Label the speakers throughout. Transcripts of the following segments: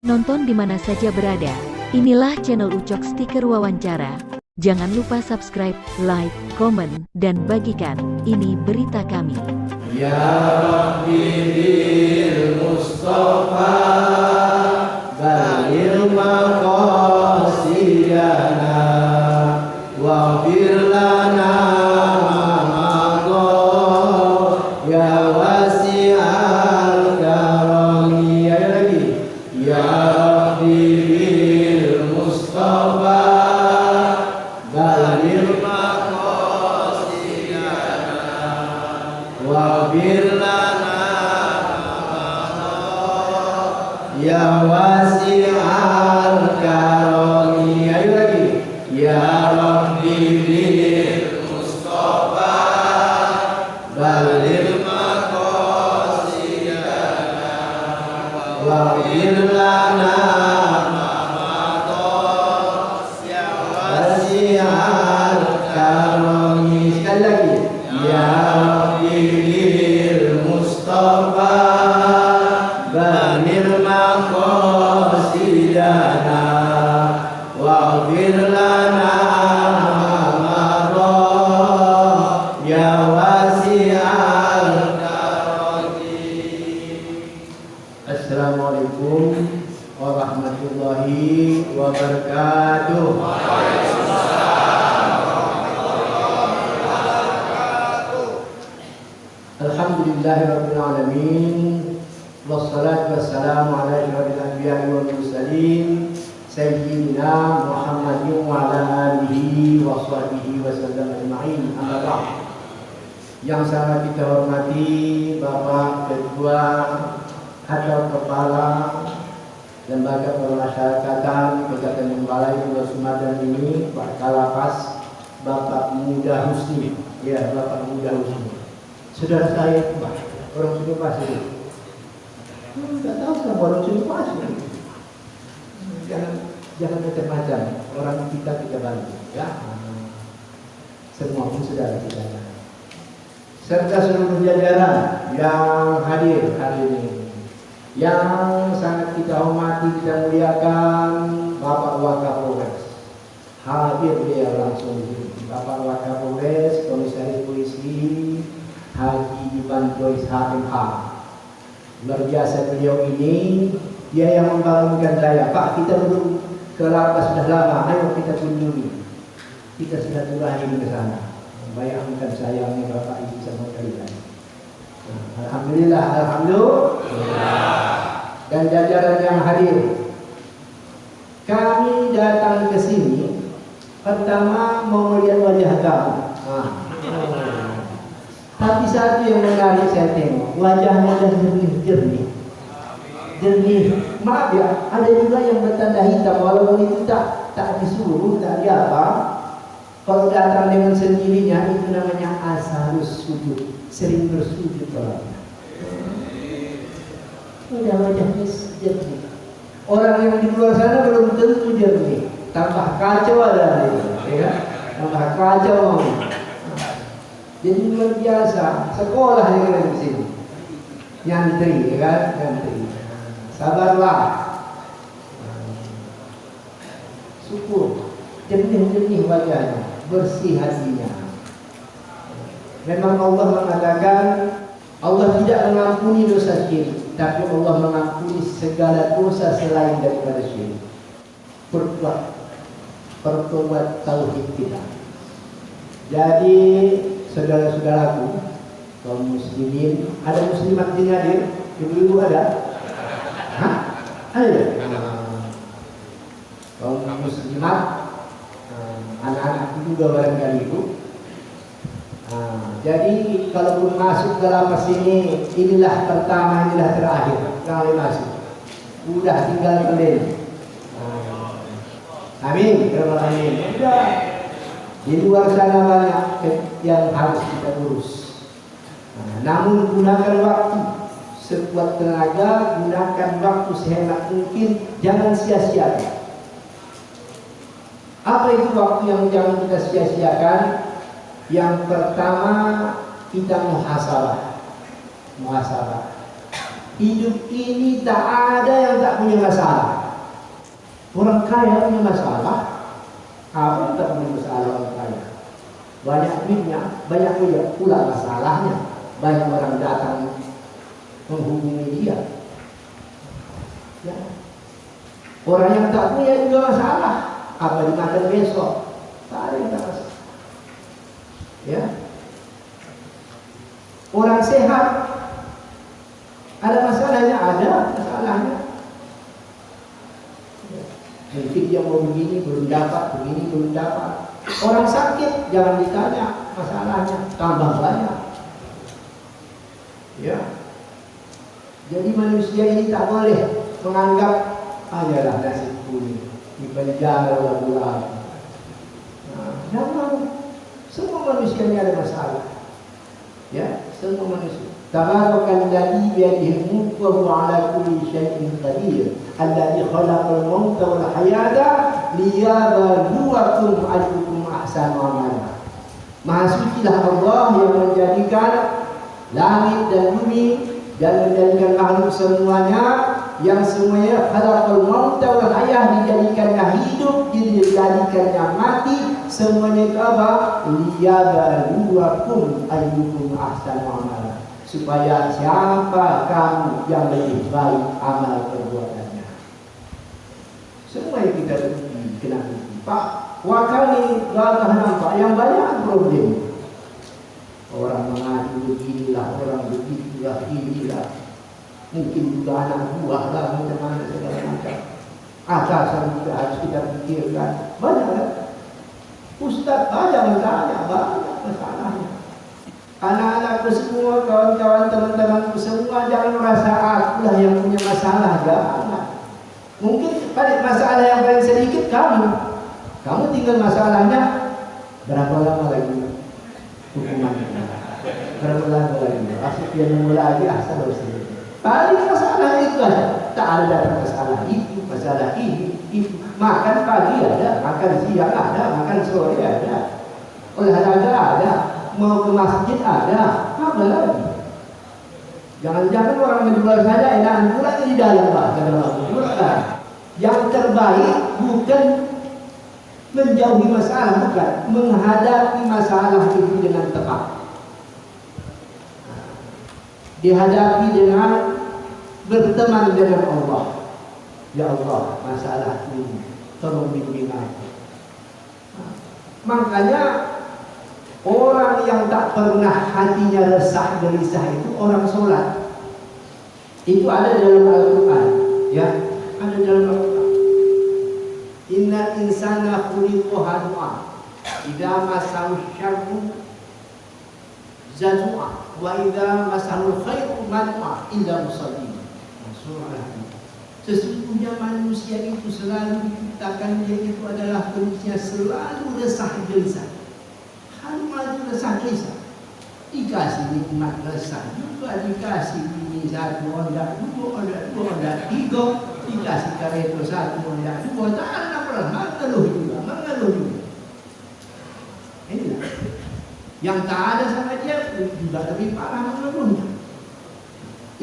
Speaker 1: Nonton di mana saja berada. Inilah channel Ucok Stiker Wawancara. Jangan lupa subscribe, like, komen, dan bagikan. Ini berita kami.
Speaker 2: Ya Rabbi bil Mustafa baligh maqasidana waghfir lana ma madha ya wasi'al karami. Ayo lagi. Ya Rabbi bil Mustafa baligh waghfir lana ya wasi'al karami. Ayo lagi. Ya Rabbi bil Mustafa baligh maqasidana waghfir lana ya wasi'al karami. Sekali lagi. Ya Rabbi bil Mustafa baligh maqasidana waghfir lana ma madha ya wasi'al karami. Assalamualaikum warahmatullahi wabarakatuh. Alhamdulillahirabbil alamin. Wassalatu wassalamu ala asyrofil anbiya'i wal mursalin sayyidina Muhammadin wa ala alihi wa sahbihi wa sallam ajma'in. Amma ba'd. Yang sangat kita hormati Bapak Ketua atau Kepala Lembaga Permasyarakatan Kabupaten Balai Pulau Sumatera ini, Pak Kalapas, Bapak Muda Husni. Ya, Bapak Muda Husni. Saudara saya itu, Pak, orang sudah pasti. Tidak tahu sama orang sudah pasti. Jangan macam-macam. Orang kita bantu, ya. Semua pun saudara kita. Serta seluruh jajaran yang hadir hari ini, yang sangat kita hormati, kita muliakan, Bapak Wakapolres. Hadir dia langsung di sini. Bapak Wakapolres, Komisaris Polisi Haji Bantois HMH. Luar biasa beliau ini. Dia yang membangunkan saya. Pak, kita belum ke lapas sudah lama. Ayo kita kunjungi. Kita sudah turahin ke sana. Bayangkan sayangnya Bapak Ibu sama kalian. Alhamdulillah, alhamdulillah. Dan jajaran yang hadir. Kami datang ke sini pertama mau melihat wajah kamu. Tapi satu yang menarik saya tengok, wajahnya dan jernih. Maaf ya, ada juga yang bertanda hitam walaupun itu tak disuruh, tak ada apa. Kalau datang dengan sendirinya itu namanya asarus sujud, sering bersujud orangnya. Udah wajahnya jernih. Orang yang di luar sana belum tentu jernih, tambah kacau ada ya, tambah kacau. Jadi luar biasa, sekolah yang di sini, nyantri, ya kan, nyantri. Sabarlah, syukur, jernih wajahnya, bersih hatinya. Memang Allah mengatakan, Allah tidak mengampuni dosa syirik, tapi Allah mengampuni segala dosa selain daripada syirik. Perbuat tauhid kita. Jadi saudara-saudaraku, kaum muslimin, ada muslimat di hadir? Ibu-ibu ada? Hah? Ada? Kaum muslimat, anak-anak juga barangkali itu. Jadi kalau pun masuk ke lapas ini, inilah pertama, inilah terakhir kali masuk. Udah tinggal keliling. Amin, amin. Udah. Di luar sana banyak yang harus kita urus. Namun gunakan waktu sekuat tenaga, gunakan waktu sehemat mungkin, jangan sia-siakan. Apa itu waktu yang jangan kita sia-siakan? Yang pertama, kita muhasabah. Hidup ini tak ada yang tak punya masalah. Orang kaya punya masalah. Apa yang tak punya masalah orang kaya? Banyak duitnya, banyak pula masalahnya. Banyak orang datang menghubungi dia. Ya. Orang yang tak punya juga masalah. Apa dimakan besok? Tak ada yang tak masalah. Ya. Orang sehat ada masalahnya, ada masalahnya. Mungkin dia mau begini belum dapat, begini belum dapat. Orang sakit jangan ditanya masalahnya, tambah banyak. Ya. Jadi manusia ini tak boleh menganggap ayolah nasib kuning di penjara bulan. Nah, jangan. Semua manusia ini ada masalah. Ya, semua manusia. Tabarakalladzi biyadihi al-mulku wa huwa 'ala kulli syai'in qadir. Alladzi khalaqal mauta wal hayata liyabluwakum ayyukum ahsanu amala. Maha sucilah Allah yang menjadikan langit dan bumi dan menjadikan makhluk semuanya, yang semuanya khalaqal mauta wal hayah, dijadikannya hidup, dijadikannya mati, semuanya itu apa? Liyabluwakum ayyukum ahsanu amala, supaya siapa kamu yang lebih baik amal perbuatannya. Semua yang kita kena Pak, wakali gagah nampak yang banyak problem. Orang mengadu beginilah, orang begitulah, inilah. Mungkin juga anak buah lah, macam-macam segala macam. Atasan juga harus kita pikirkan. Banyak kan? Ustaz banyak masalahnya. Anak-anakku semua, kawan-kawan, teman-temanku semua, jangan merasa akulah yang punya masalah. Jangan. Mungkin pada masalah yang paling sedikit kamu tinggal masalahnya berapa lama lagi hukumannya, berapa lama lagi asal dia nunggu lagi asal usul. Paling masalah itu ada, tak ada masalah itu, masalah ini. Makan pagi ada, makan siang ada, makan sore ada, olahraga ada, mau ke masjid ada, apa lagi? Jangan-jangan orang menjual saja enak pula di dalam bukan. Yang terbaik bukan menjauhi masalah, bukan menghadapi masalah itu dengan tepat. Dihadapi dengan berteman dengan Allah. Ya Allah, masalah ini tolong bimbing aku. Makanya orang yang tak pernah hatinya resah gelisah itu orang sholat. Itu ada dalam Al-Quran, ya, ada dalam Al-Quran. Innal insana khuliqa halu'a idza massahu syarru jazua wa idza massahu khairu manua illa musallin. Sesungguhnya manusia itu selalu diciptakan, dia itu adalah manusia selalu resah gelisah. Halu'a itu resah gelisah. Dikasih nikmat resah juga, dikasih ini satu onda dua, onda tiga, dikasih kereta satu onda dua, tak ada pernah mengeluh juga. Inilah yang tak ada sama dia juga lebih parah mengeluhnya.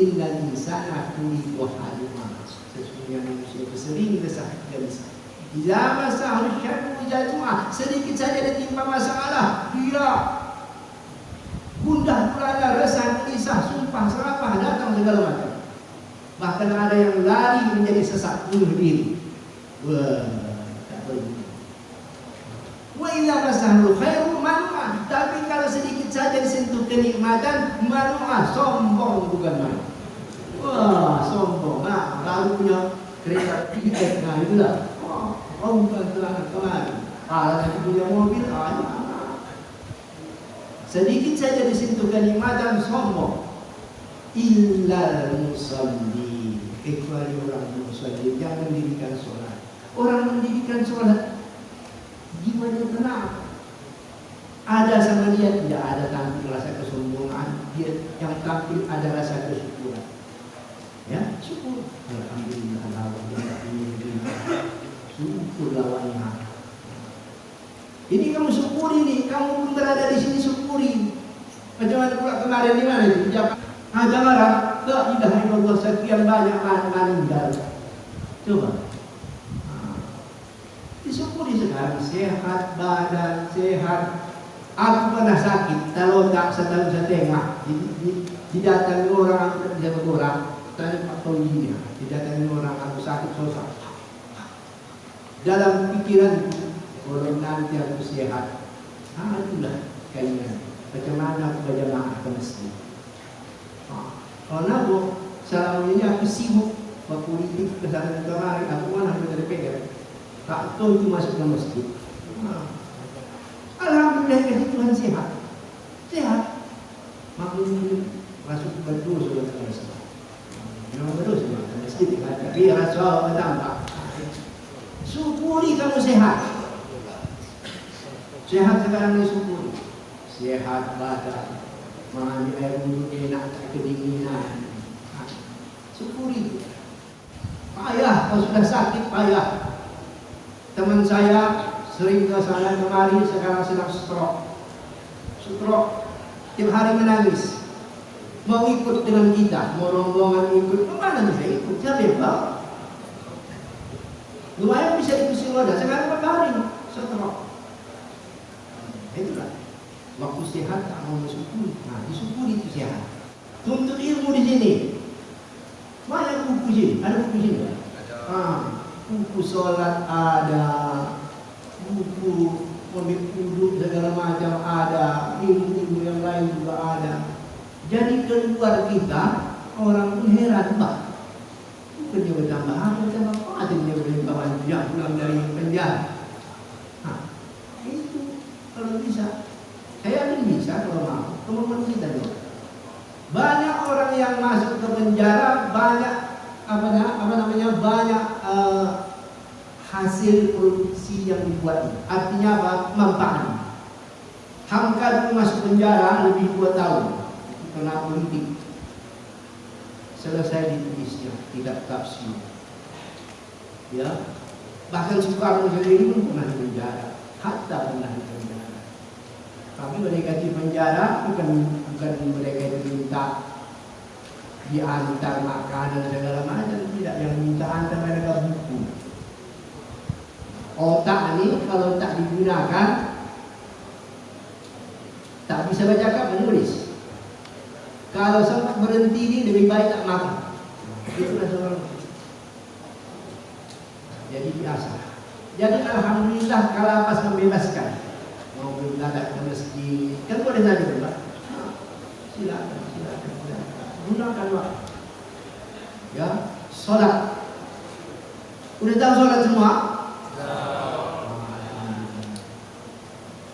Speaker 2: Innal insana khuliqa halu'a, sesungguhnya manusia itu sering resah gelisah. Idza massahu syarru jazua, sedikit saja ditimpa masalah dia gundah gulana, resah gelisah, sumpah serapah, datang segala macam. Bahkan ada yang lari menjadi sesat, bunuh diri. Wah, tak begitu. Wa idza massahu khairu manua, tapi kalau sedikit saja disentuh kenikmatan, manua, sombong bukan main. Wah, sombong. Nah, lalu punya kereta tiket, nah itulah. Oh, bukan telah kemarin. Nanti punya mobil, sedikit saja disentuh kenikmatan, sombong. Illal musalli, kecuali orang musalli yang mendirikan sholat. Orang mendirikan sholat jiwanya tenang. Ada sama dia, tidak ada tampil rasa kesombongan. Dia yang tampil ada rasa kesyukuran. Ya, syukur. Alhamdulillah, alhamdulillah. Syukur lawannya. Ini kamu syukuri nih, kamu belum berada di sini syukuri. Macam mana pula kemarin di mana itu? Jangan marah. la ilaha illallah sekian banyak meninggal. Coba. Disyukuri sekarang sehat badan, sehat. Aku pernah sakit, kalau tak setahun setengah, didatangi orang, aku tidak bisa bergerak. Tanya Pak Tony, didatangi orang, aku sakit susah. Dalam pikiran, kalau nanti aku sehat, itulah kayaknya. Bagaimana aku berjamaah ke masjid. Kalau aku, selama ini aku sibuk berpolitik kesana kemari, aku mana dari PDP. Tak tahu itu masuk ke masjid. Alhamdulillah kasih Tuhan sehat. Sehat. Maklum masuk berdoa sudah ke masjid. Memang berdoa sudah ke masjid. Tapi rasa bertambah. Syukuri kamu sehat. Sehat sekarang ini syukuri. Sehat badan. Mandi air wudhu enak, kedinginan. Syukuri. Payah, kalau sudah sakit payah. Teman saya sering ke sana kemari, sekarang sedang stroke. Tiap hari menangis. Mau ikut dengan kita, mau rombongan ikut, kemana bisa ikut? Saya bebas. Lumayan bisa ikut si roda, sekarang berbaring, stroke. Itulah. Waktu sehat tak mau disyukuri. Nah, disyukuri itu sehat. Tuntut ilmu di sini. Banyak buku sini, ada buku sini. Buku sholat ada, buku pemikul segala macam ada, ilmu yang lain juga ada. Jadi keluar kita orang pun heran, Pak. Bukannya bertambah apa, dia bertambah yang pulang dari penjara. Itu kalau bisa, saya ini bisa kalau mau, kemampuan kita juga. Banyak orang yang masuk ke penjara, banyak banyak hasil produksi yang dibuat. Artinya apa? Manfaat. Hamka dulu masuk penjara lebih 2 tahun kena politik. Selesai ditulisnya, tidak tafsir. Ya, bahkan Soekarno sendiri pun pernah di penjara, Hatta pernah di penjara. Tapi mereka di penjara bukan mereka diminta diantar makanan segala macam, tidak, yang minta antar mereka buku. Otak ini kalau tak digunakan tak bisa baca menulis. Kalau sempat berhenti ini lebih baik tak makan. Itulah seorang. Jadi biasa. Jadi alhamdulillah Kalapas membebaskan. Mau belajar ke masjid, kan boleh saja Pak. Silakan. Gunakan waktu. Ya, sholat. Udah tahu sholat semua?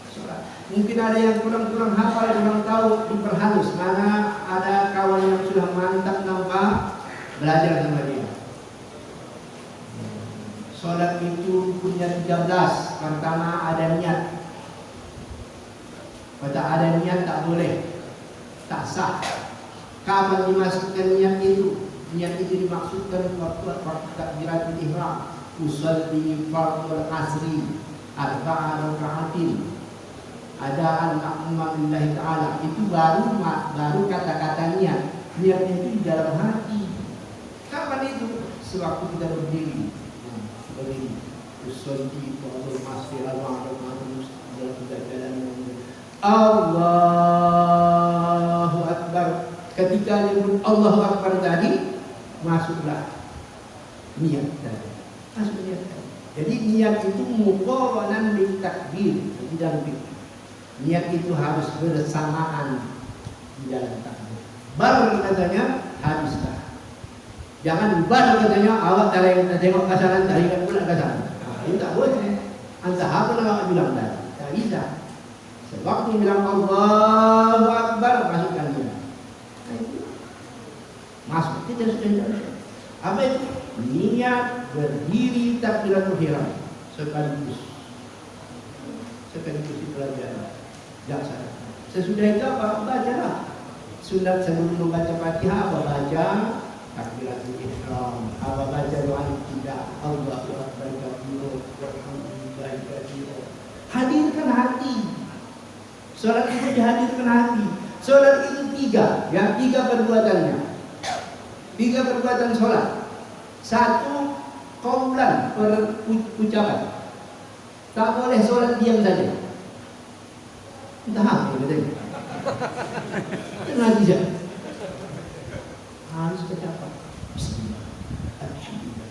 Speaker 2: Sholat. Mungkin ada yang kurang hafal, kurang tahu, diperhalus. Mana ada kawan yang sudah mantap nampak, belajar sama dia. Sholat itu punya 13. Pertama ada niat. Kalau tak ada niat tak boleh, tak sah. Kapan dimasukkan niat itu? Niat itu dimaksudkan waktu takbiratul ihram. Usolli fardhul asri arba'a raka'atin. Adaan ma'muma lillahi ta'ala. Itu baru kata-kata niat. Niatnya itu di dalam hati. Kapan itu? Sewaktu kita berdiri. Usolli fardhul asri arba'a raka'atin. Allahu Akbar. Ketika nyebut Allahu Akbar tadi, masuklah niat tadi. Masuk niat tadi. Jadi niat itu muqaranan bil takbir di dalam fikih. Niat itu harus bersamaan di dalam takbir. Baru katanya habislah. Jangan baru katanya awak tengok kasaran tadi kan pula kasaran. Itu tak boleh. Anta apa nak bilang tadi? Tak bisa. Sebab dia bilang Allahu Akbar, masukkan dia. Masuk, kita sudah. Apa itu? Niat berdiri takbiratul ihram sekaligus dipelajari. Jangan. Sesudah itu apa? Bacalah. Sunat sebelum membaca Fatihah apa baca takbiratul ihram, apa baca doa tidak Allahu Akbar kabira walhamdulillahi katsira. Hadirkan hati. Salat itu dihadirkan hati. Salat itu 3, yang 3 perbuatannya. 3 perbuatan sholat. 1 qaulan, ucapan. Tak boleh sholat diam saja. Entah apa katanya. Nanti saja. Harus bercakap. Bismillah. Alhamdulillah.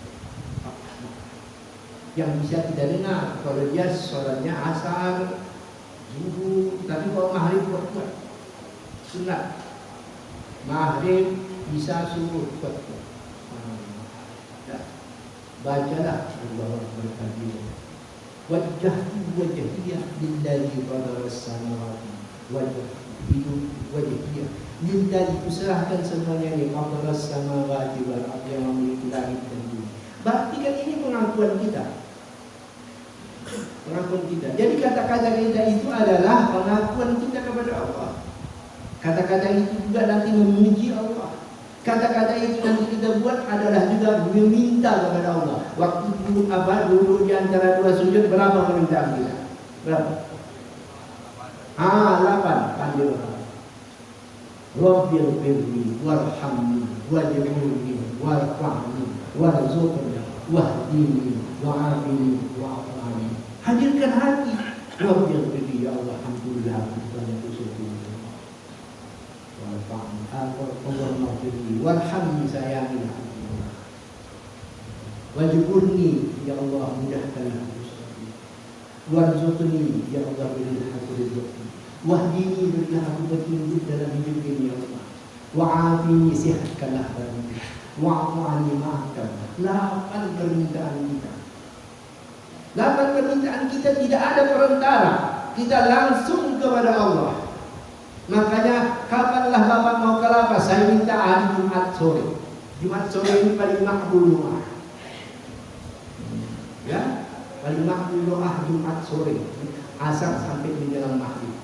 Speaker 2: Yang bisa kita dengar kalau dia sholatnya asar, zuhur, tapi kalau maghrib kuat-kuat. Sunat. Maghrib bisa subuh kuat-kuat. Bacalah Allah berkata, wajjahtu wajhiyah lillazi fatara as-samawati wajhiyah lillazi, kuserahkan semuanya ini fatara as-samawati wal ardi, yang memiliki langit dan bumi. Berarti kan ini pengakuan kita. Pengakuan kita. Jadi kata-kata kita itu adalah pengakuan kita kepada Allah. Kata-kata itu juga nanti memuji Allah. Kata-kata itu nanti kita buat adalah juga meminta kepada Allah. Waktu dulu di antara 2 sujud berapa permintaan kita? Berapa? 8. Panggil Allah. Rabbil firli warhamni wajburni warfa'ni warzuqni wahdini wa'afini wa'afani. Hadirkan hati. Rabbil firli, ya Allah, alhamdulillah banyak bersyukur. Allah maghfirli warhamni, sayangilah aku. Wajburni, ya Allah, mudahkanlah urusanku. Warzuqni, ya Allah, berilah aku rezeki. Wahdini, berilah aku petunjuk dalam hidup ini, ya Allah. Wa'afini, sihatkanlah badanku. Wa'afani, maafkanlah. 8 permintaan kita. 8 permintaan kita tidak ada perantara. Kita langsung kepada Allah. Makanya kapanlah Bapak mau ke lapas, saya minta hari Jumat sore. Jumat sore ini paling makbul doa. Ya, paling makbul doa Jumat sore, asar sampai menjelang maghrib.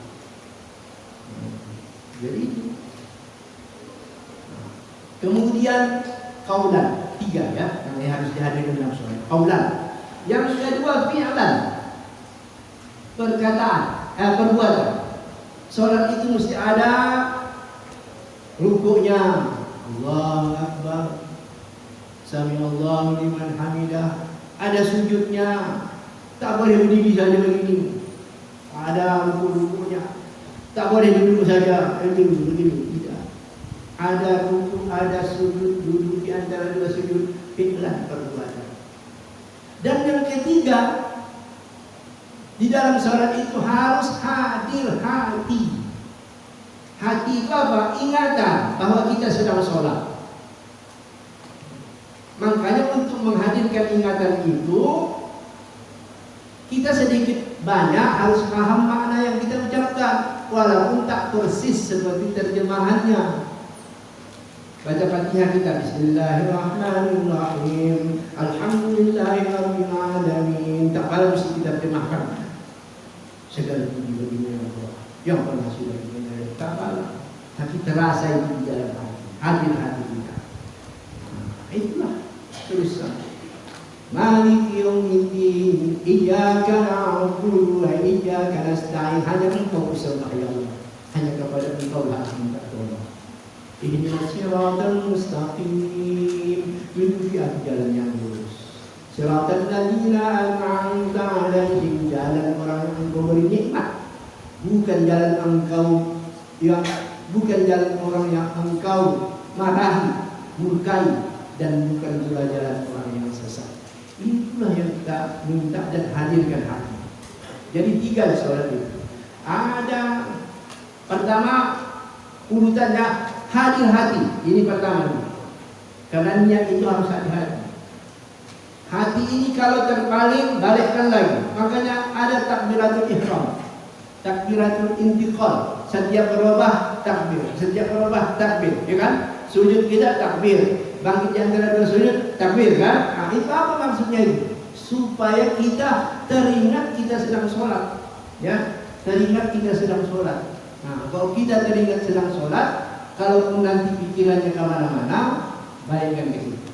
Speaker 2: Jadi itu. Kemudian qaulan, 3 ya, yang harus dihadirkan dalam sholat. Qaulan. Yang kedua fi'lan, perkataan, perbuatan. Sholat itu mesti ada rukuknya, Allahu Akbar, Sami Allahu liman hamidah. Ada sujudnya, tak boleh berdiri saja begini. Ada rukuknya, tak boleh duduk saja begini. Tidak. Ada rukuk, ada sujud, duduk di antara 2 sujud, fi'lan, perbuatan. Dan yang ketiga, di dalam sholat itu harus hadir hati. Hati itu apa? Ingatan bahwa kita sedang sholat. Makanya untuk menghadirkan ingatan itu, kita sedikit banyak harus paham makna yang kita ucapkan, walaupun tak persis seperti terjemahannya. Baca Fatihah kita, Bismillahirrahmanirrahim, Alhamdulillahirabbil alamin. Tak payah mesti kita terjemahkan. Segala puji bagi Allah yang pernah sudah dibenahi. Tak payah, tapi terasa itu di dalam hati, hadir hati kita. Itulah tulisan. Maliki yaumiddin, iyyaka na'budu wa iyyaka nasta'in. Hanya Engkau kusembah ya Allah, hanya kepada Engkau lah minta tolong. Ihdinas siratal mustaqim, menuju jalan yang lurus. Siratal ladzina an'amta 'alaihim, jalan orang yang Engkau beri nikmat, bukan jalan Engkau yang bukan jalan orang yang Engkau marahi, murkai, dan bukan pula jalan orang yang sesat. Itulah yang kita minta dan hadirkan hati. Jadi 3 sholat itu. Ada pertama urutannya hadir hati. Ini pertama. Karena niat itu harus hadir hati. Hati ini kalau terpaling, balikkan lagi. Makanya ada takbiratul ihram, takbiratul intiqal. Setiap berubah takbir, setiap berubah takbir, ya kan? Sujud kita takbir, bangkit di antara 2 sujud takbir, kan? Nah, itu apa maksudnya itu? Supaya kita teringat kita sedang sholat, ya, teringat kita sedang sholat. Nah, kalau kita teringat sedang sholat, kalau nanti pikirannya kemana-mana, baikkan ke situ.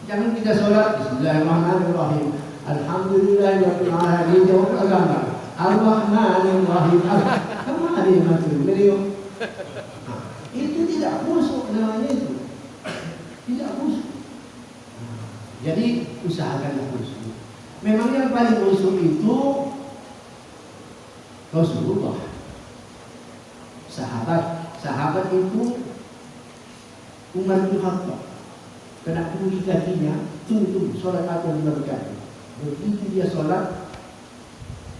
Speaker 2: Jangan kita sholat Bismillahirrahmanirrahim, Alhamdulillahirabbil alamin, jawab agama, Ar-Rahmanir Rahim. Kemana dia maksud beliau? Itu tidak khusyuk namanya itu. Tidak khusyuk. Jadi usahakan khusyuk. Memang yang paling khusyuk itu Rasulullah. Sahabat itu Umar bin Khattab. Kena kuli kakinya, tunggu sholat apa yang berkati. Begitu dia sholat,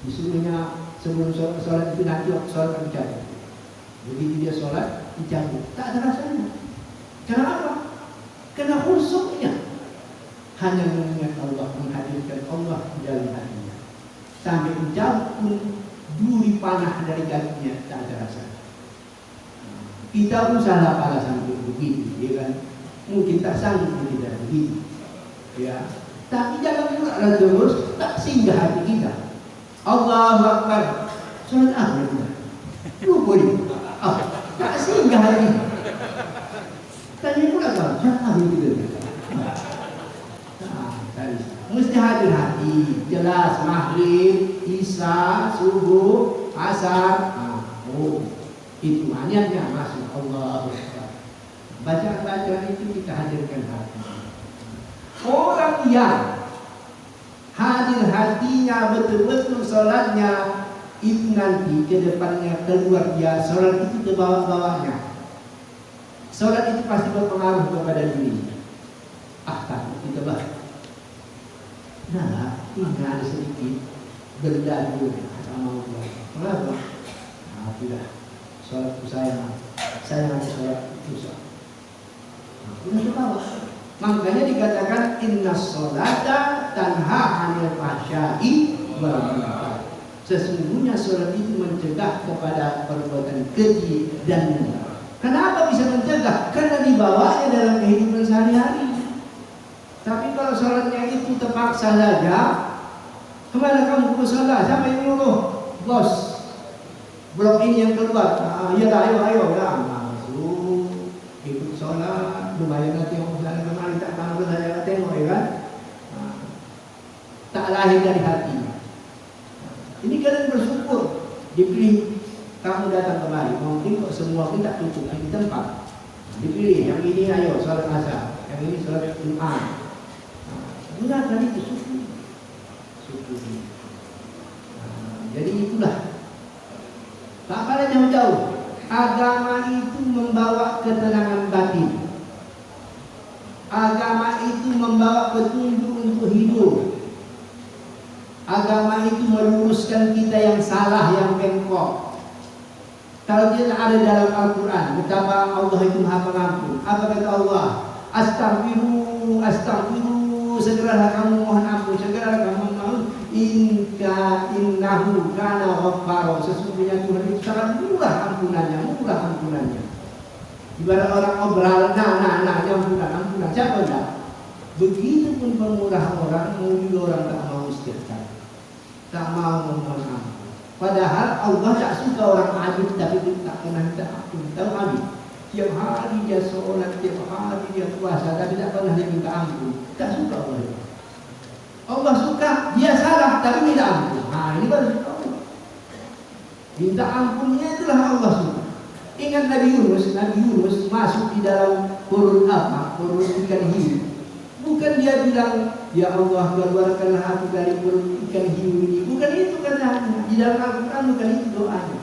Speaker 2: disuruhnya sebelum sholat itu nanti sholat berkati. Begitu dia sholat, dicabut. Tak ada rasanya. Kenapa? Karena khusyuknya. Hanya mengingat Allah, menghadirkan Allah di dalam hatinya. Sampai dicabut pun duri panah dari kakinya, tak ada rasanya. Kita pun salah pala sampai begitu, ya kan? Mungkin tak sanggup kita begitu, ya. Tapi jangan pula terus tak singgah hati kita. Allahu Akbar. Sholat apa kita? Lupa dia. Tak singgah hati. Tanya pula kau, sholat apa kita? Mesti hadir hati. Jelas maghrib, isya, subuh, asar. Itu niatnya masuk Allah. Baca-baca itu kita hadirkan hati. Orang yang hadir hatinya betul-betul sholatnya itu nanti ke depannya keluar dia sholat itu ke bawah-bawahnya. Sholat itu pasti berpengaruh kepada dirinya. Takut kita bah. Nah, ini ada sedikit benda dulu sama Allah. Kenapa? Tidak. Sholatku saya nanti sholat itu. Udah tahu. Makanya dikatakan inna sholata tanha 'anil fahsya'i wal munkar. Sesungguhnya sholat itu mencegah kepada perbuatan keji dan munkar. Kenapa bisa mencegah? Karena dibawanya dalam kehidupan sehari-hari. Tapi kalau sholatnya itu terpaksa saja, kemana kamu ke sholat? Siapa yang nyuruh? Bos, blok ini yang keluar. Iyalah, ayo ya. Ikut sholat, lumayan nanti orang sana kemari tak tahu saya tengok, ya kan? Tak lahir dari hati. Ini kalian bersyukur dipilih kamu datang kemari. Mungkin kok semua pun tak cukup di tempat. Dipilih yang ini ayo sholat asar, yang ini sholat Jumat. Gunakan itu syukur. Jadi itulah. Tak pada jauh-jauh. Agama itu membawa ketenangan batin. Agama itu membawa petunjuk untuk hidup. Agama itu meluruskan kita yang salah, yang bengkok. Kalau dia ada dalam Al-Quran, betapa Allah itu Maha Pengampun. Apa kata Allah? Astaghfiru, segeralah kamu mohon ampun, segeralah kamu mohon. Innahu kana ghaffara. Sesungguhnya Tuhan itu sangat murah ampunannya. Ibarat orang obral, ampunan. Siapa enggak? Begitu pun pemurah orang, mungkin orang tak mau istighfar, tak mau memohon ampun. Padahal Allah tak suka orang adil, tapi tak pernah minta ampun. Tahu adil? Tiap hari dia sholat, tiap hari dia puasa, tapi tak pernah dia minta ampun. Tak suka Allah. Allah suka, dia salah, tapi minta ampun. Ini baru suka Allah. Minta ampunnya itulah Allah suka. Ingat Nabi Yunus masuk di dalam perut apa? Perut ikan hiu. Bukan dia bilang, ya Allah keluarkanlah aku dari perut ikan hiu ini. Bukan itu katanya. Di dalam Al-Quran bukan itu doanya.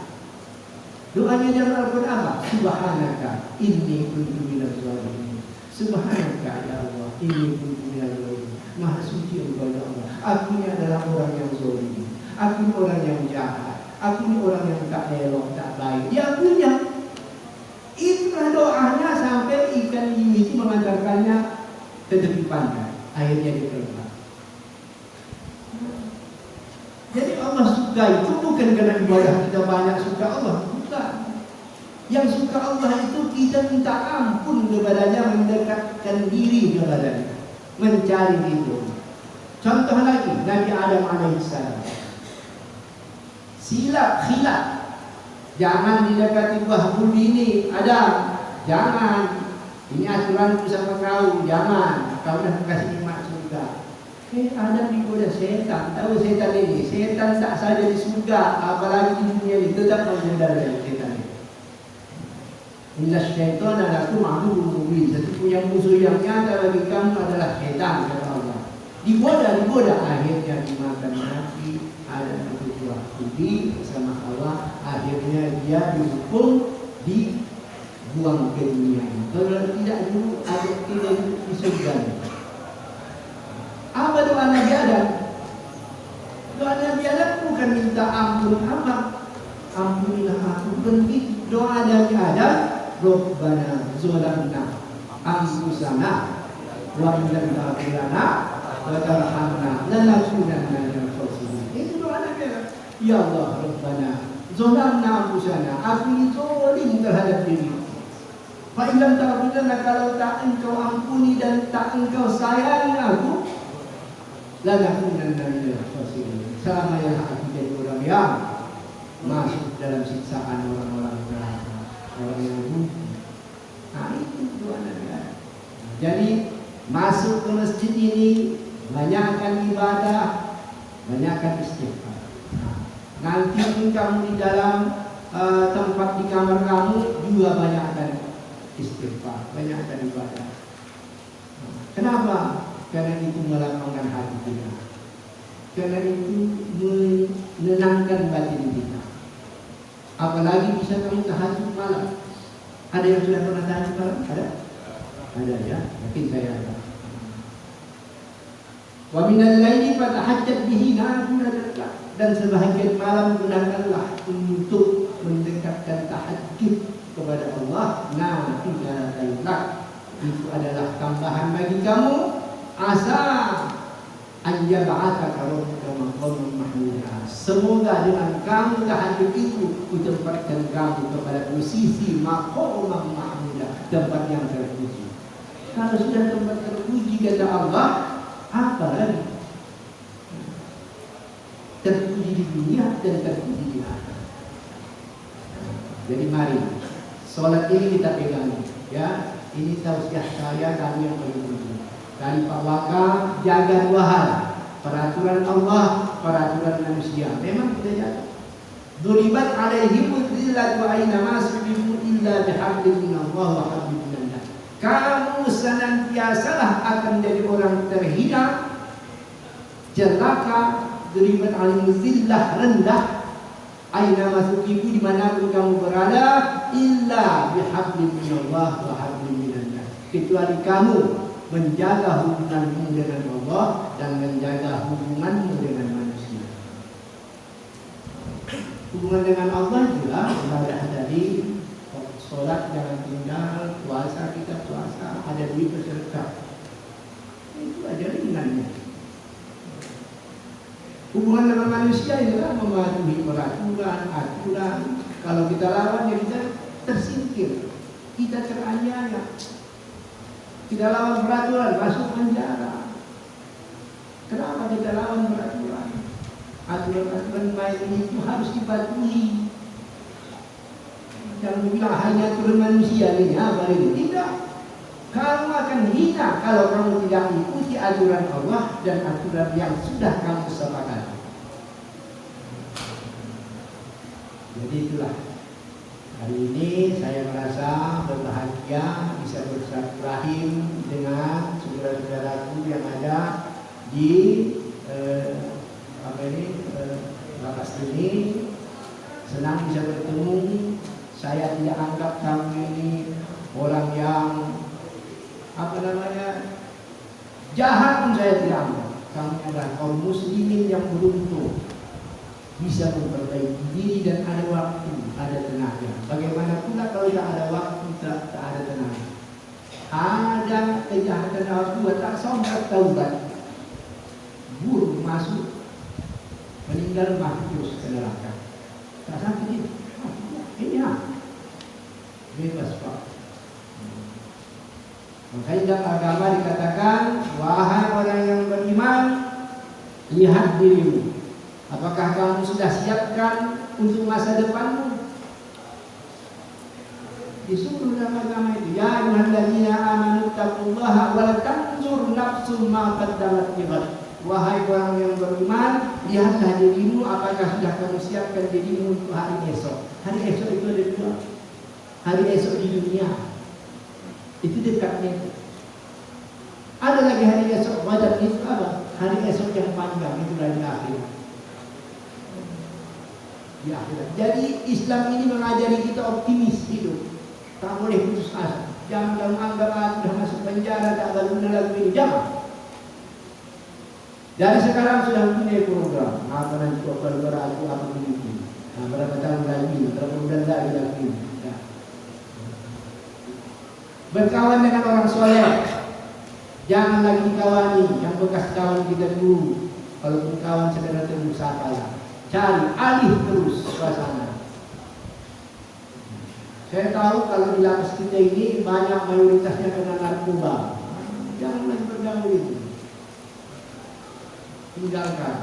Speaker 2: Doanya di dalam Al-Quran apa? Subhanaka inni kuntu minaz zalimin. Subhanaka ya Allah, inni kuntu minaz zalimin. Maha suci Engkau ya Allah. Aku ini adalah orang yang zalim. Aku ini orang yang jahat. Aku ini orang yang tak elok, tak baik. Dia punya. Itulah doanya sampai ikan hiu itu mengantarkannya ke tepi pantai. Akhirnya dia terbang. Jadi Allah suka itu bukan karena ibadah kita banyak suka Allah. Bukan. Yang suka Allah itu kita minta ampun kepadanya, mendekatkan diri kepadanya, mencari ridho. Contoh lagi Nabi Adam alaihissalam. Khilaf. Jangan didekati buah budi ini, Adam. Jangan. Ini aturan sama kau. Jangan. Kau dah kasih nikmat surga. Adam digoda setan. Tahu setan ini? Setan tak saja di surga, apalagi di dunia ini tetap menggoda dari setan ini. Inna syaitana lakum aduwwun mubin. Sesungguhnya musuh yang nyata bagi kamu adalah syaitan, kata Allah. Digoda, akhirnya dimakan mati. Ada begitu waktu bersama Allah, akhirnya dia dihukum, dibuang ke dunia. Kalau tidak dulu, ada tidak di surga. Apa doa Nabi Adam? Doa Nabi Adam bukan minta ampun apa? Ampunilah aku. Begitu doa Nabi Adam. Rabbana zalamna anfusana wa in lam taghfir lana wa tarhamna lanakunanna minal khasirin. Itu doa Nabi Adam. Ya Allah, Rabbana zalamna anfusana. Aku ini zalim terhadap diri. Fa in lam taghfir lana, kalau tak engkau ampuni dan tak engkau sayangi aku, lanakunanna minal khasirin. Selamanya aku jadi orang yang masuk dalam siksaan orang-orang neraka. Orang yang rugi. Nah, itu doa Nabi Adam. Jadi masuk ke masjid ini, banyakkan ibadah, banyakkan istighfar. Nanti pun kamu di dalam tempat di kamar kamu juga banyakkan istighfar, banyakkan ibadah. Kenapa? Karena itu melapangkan hati kita. Karena itu menenangkan batin kita. Apalagi bisa kamu tahajud malam. Ada yang sudah pernah tahajud malam? Ada? Ada ya, mungkin saya ada. Wa minal laili fatahajjat bihi nafilatan lak. Dan sebahagian malam gunakanlah untuk mendekatkan tahajud kepada Allah. Nafilatan lak. Itu adalah tambahan bagi kamu. Asa ayyab'ataka rabbuka maqaman mahmuda. Semoga dengan kamu tahajud itu ditempatkan kamu kepada posisi maqaman mahmuda, tempat yang terpuji. Kalau sudah tempat terpuji kata Allah, apa lagi? Terpuji di dunia dan terpuji di akhirat. Jadi mari salat ini kita pegang ya. Ini tausiah saya kami yang berikutnya. Dari Pak Waka, jaga dua hal. Peraturan Allah, peraturan manusia. Memang kita jaga. Duribat alaihim dzillatu aina masbihu illa bihablin minallah wa hablin minannas. Kamu senantiasalah akan jadi orang terhina, celaka, duribat alaihim zillah, rendah. Aina masukiku dimanapun kamu berada, illa bihablin minallah wa hablin minannas. Kecuali kamu menjaga hubunganmu dengan Allah dan menjaga hubunganmu dengan manusia. Hubungan dengan Allah juga ibadah tadi, sholat jangan tinggal, puasa kita puasa, ada duit bersedekah. Itu aja ringannya. Hubungan dengan manusia adalah mematuhi peraturan, aturan. Kalau kita lawan ya kita tersingkir, kita teraniaya. Tidak lawan peraturan, masuk penjara. Kenapa kita lawan peraturan? Aturan-aturan main itu harus dipatuhi. Jangan bilang hanya aturan manusia ini, apa ini? Tidak. Kamu akan hina kalau kamu tidak ikuti aturan Allah dan aturan yang sudah kamu sepakati. Jadi itulah. Hari ini saya merasa berbahagia bisa bersilaturahim dengan saudara-saudaraku yang ada di lapas ini. Senang bisa bertemu. Saya tidak anggap kamu ini orang yang jahat pun saya tidak anggap. Kamu adalah kaum muslimin yang beruntung, bisa memperbaiki diri dan ada waktu, ada tenaga. Bagaimana pula kalau tidak ada waktu, tak ada tenaga. Ada kejahatan Allah tak sampai taubat, buruk masuk, meninggal terus ke neraka. Tak sampai ini bebas Pak. Makanya dalam agama dikatakan, wahai orang yang beriman, lihat dirimu. Apakah kamu sudah siapkan untuk masa depanmu? Disuruh dalam agama itu, ya ayyuhalladzina amanu taqullaha wa la tanzur nafsum ma qaddamat lighad. Wahai orang yang beriman, lihatlah dirimu apakah sudah kamu siapkan dirimu untuk hari esok. Hari esok itu ada dua. hari esok di dunia. Itu dekatnya. Ada lagi hari esok, badan itu apa? Hari esok yang panjang, itulah di akhirat. Di akhirat. Jadi Islam ini mengajari kita optimis hidup. Tak boleh putus asa. Jangan anggap sudah masuk penjara, tak berguna lagi ini. Jangan. Dari sekarang sudah punya program. Apa nanti kalau aku apa begitu. Nah, berapa tahun lagi, berapa bulan lagi. Ya. Berkawan dengan orang soleh. Jangan lagi dikawani yang bekas kawan kita dulu. Kalau kawan saudara terus apalah. Cari alih terus suasana. Saya tahu kalau di lapas kita ini banyak mayoritasnya kena narkoba. Jangan lagi bergaul itu. Tinggalkan.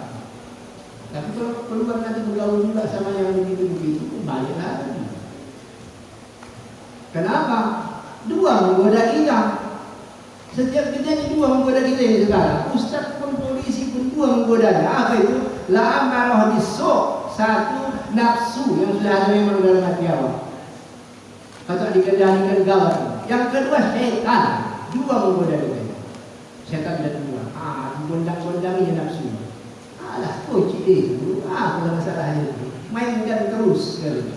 Speaker 2: Tapi kalau keluar nanti bergaul juga sama yang begitu-begitu, kembali lagi. Kenapa? Dua menggoda kita. Setiap kita ini dua menggoda kita ini sekarang. Ustaz pun, polisi pun dua menggodanya. Apa itu? La amarah bisu. Satu, nafsu yang sudah ada memang dalam hati awak. Atau dikendalikan gawat. Yang kedua, setan. Dua menggoda kita. Setan ada dua. Gondang-gondangi nafsu. Alah, kocik itu. Apa masalahnya itu? Mainkan terus sekali.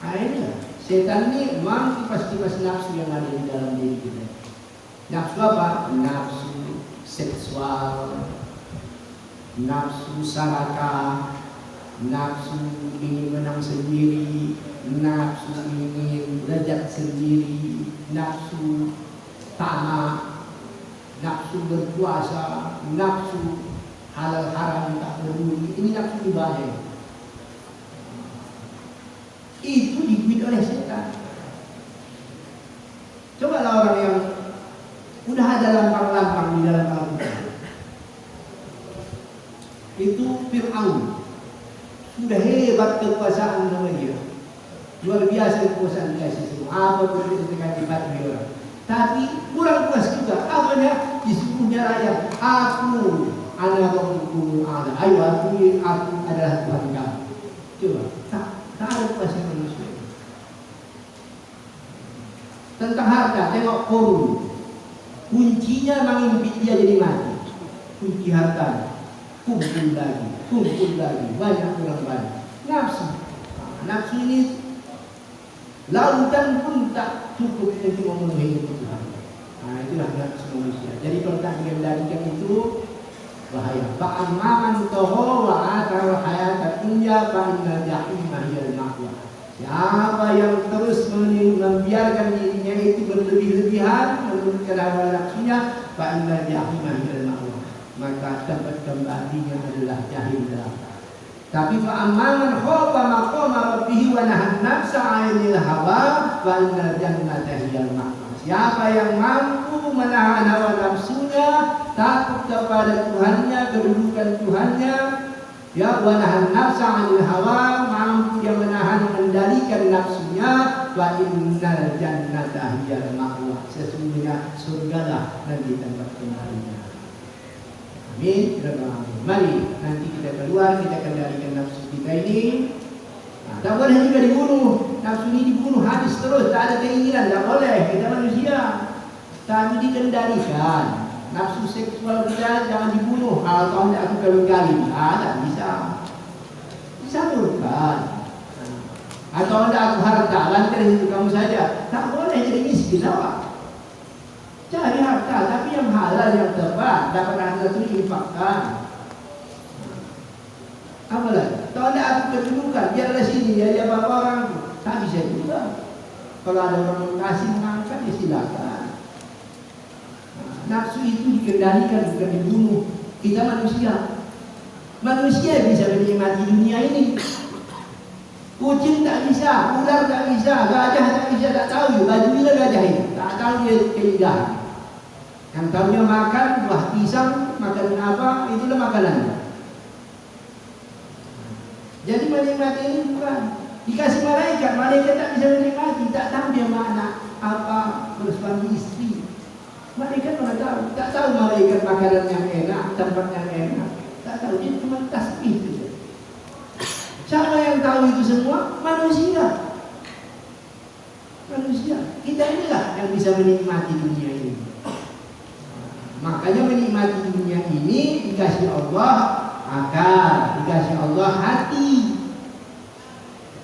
Speaker 2: Akhirnya, setan ini memang kipas-kipas nafsu yang ada di dalam diri kita. Nafsu apa? Nafsu seksual, nafsu saraka, nafsu ingin menang sendiri, nafsu ingin lezat sendiri, nafsu tamak, nafsu berpuasa, nafsu halal haram tak peduli. Ini nafsu ibadah. Itu dibuat oleh setan. Cobalah orang yang udah ada lampang-lampang di dalam Al-Quran. Itu Fir'aun. Sudah hebat kekuasaan namanya. Luar biasa kekuasaan dikasih semua. Apa pun itu dengan dipatuhi orang. Tapi kurang puas juga. Apanya? Disuruhnya rakyat. Aku anak hukum ada. Ayo aku adalah Tuhan kamu. Coba. Tak ada puasnya manusia. Tentang harta, tengok korun. Kuncinya mengimpit dia jadi mati. Kunci harta. Kumpul lagi. Banyak kurang banyak. Nafsu. Nafsu ini lautan pun tak cukup untuk memenuhi kebutuhan. Nah, itulah nafsu manusia. Jadi kalau tak dikendalikan itu bahaya. Fa'amman toho wa atar hayat dunya fa inna jahimah hiyal ma'wa. Siapa yang terus membiarkan dirinya itu berlebih-lebihan menurut hawa nafsunya, fa inna jahimah hiyal ma'wa, maka tempat kembalinya adalah jahim neraka. Tapi fa amman khafa maqama rabbih wa nahan nafsa 'anil hawa fa inna jannata hiyal ma'wa. Siapa yang mampu menahan hawa nafsunya, takut kepada Tuhannya, kedudukan Tuhannya, ya, wa nahan nafsa 'anil hawa, mampu dia menahan mengendalikan nafsunya, wa innal jannata hiyal ma'wa, sesungguhnya surgalah nanti tempat kembalinya. Amin. Mari nanti kita keluar, kita kendalikan nafsu kita ini. Nah, tak boleh juga dibunuh. Nafsu ini dibunuh habis terus, tak ada keinginan, tak boleh. Kita manusia, tapi dikendalikan. Nafsu seksual kita jangan dibunuh. Kalau tidak aku kawin-kawin, tak bisa. Disalurkan. Atau tidak aku harta, lantar itu kamu saja. Tak boleh jadi miskin, awak. Cari harta, tapi yang halal, yang tepat. Dapat harta itu diinfakkan. Apa lagi? Kalau tidak aku kedudukan, biarlah sini, ya bapak orang. Tak bisa juga. Kalau ada orang yang kasih mengangkat, ya silakan. Nafsu itu dikendalikan, bukan dibunuh. Kita manusia. Manusia bisa menikmati dunia ini. Kucing tak bisa, ular tak bisa, gajah tak bisa, tak tahu. Baju bila gajah ini, tak tahu dia keindahan. Yang tahunya makan buah pisang, makan apa, itulah makanannya. Jadi menikmati ini bukan. Dikasih malaikat, malaikat tak bisa menikmati, tak tahu dia makna apa bersuami istri. Malaikat mana tahu? Tak tahu malaikat makanan yang enak, tempat yang enak. Tak tahu, dia cuma tasbih itu. Siapa yang tahu itu semua? Manusia. Manusia, kita inilah yang bisa menikmati dunia ini. Makanya menikmati dunia ini dikasih Allah akal, dikasih Allah hati.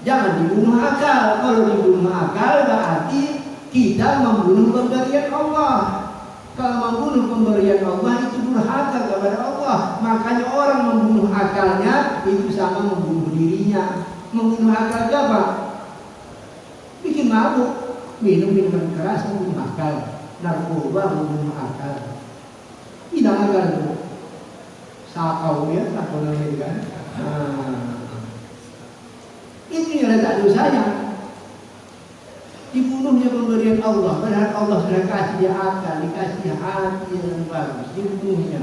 Speaker 2: Jangan dibunuh akal. Kalau dibunuh akal berarti kita membunuh pemberian Allah. Kalau membunuh pemberian Allah itu durhaka kepada Allah. Makanya orang membunuh akalnya itu sama membunuh dirinya. Membunuh akal apa? Bikin mabuk, minum minuman keras membunuh akal, narkoba membunuh akal. Hilang akal itu. Sakau ya, sakau namanya kan. Itu yang letak dosanya. Dibunuhnya pemberian Allah. Padahal Allah sudah kasih dia akal, dikasih hati yang bagus. Dibunuhnya.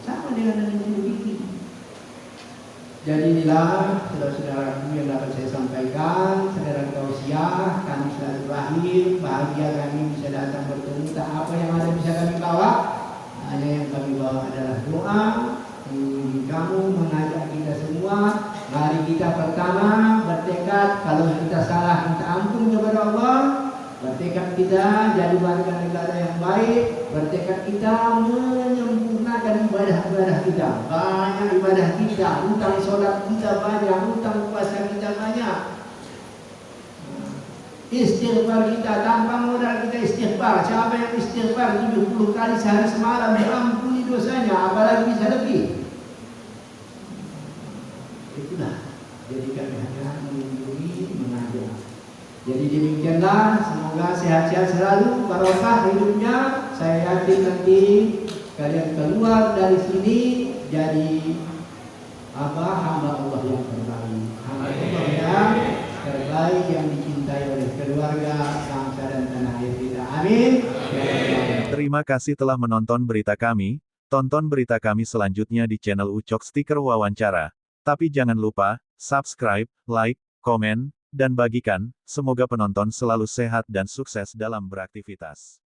Speaker 2: Sama dengan yang ini. Jadi inilah saudara-saudara yang dapat saya sampaikan. Saudara tausiah, kami selalu lahir, bahagia kami bisa datang bertemu. Tak apa yang ada bisa kami bawa. Hanya yang kami bawa adalah doa. Kamu mengajak kita semua. Mari kita pertama bertekad, kalau kita salah minta ampun kepada Allah. Bertekad kita jadi warga negara yang baik. Bertekad kita menyempurnakan ibadah-ibadah kita. Banyak ibadah kita, hutang sholat kita banyak, hutang puasa kita banyak. Istighfar kita, tanpa modal kita istighfar. Siapa yang istighfar 70 kali sehari semalam diampuni dosanya, apalagi bisa lebih. Itulah, jadi kami hanya melindungi, mengajar. Jadi demikianlah, semoga sehat-sehat selalu, barokah hidupnya. Saya yakin nanti kalian keluar dari sini jadi hamba Allah yang terbaik, hamba Allah yang terbaik yang dicintai oleh keluarga, bangsa dan tanah air kita. Amin.
Speaker 3: Terima kasih telah menonton berita kami. Tonton berita kami selanjutnya di channel Ucok Stiker Wawancara. Tapi jangan lupa, subscribe, like, komen, dan bagikan. Semoga penonton selalu sehat dan sukses dalam beraktivitas.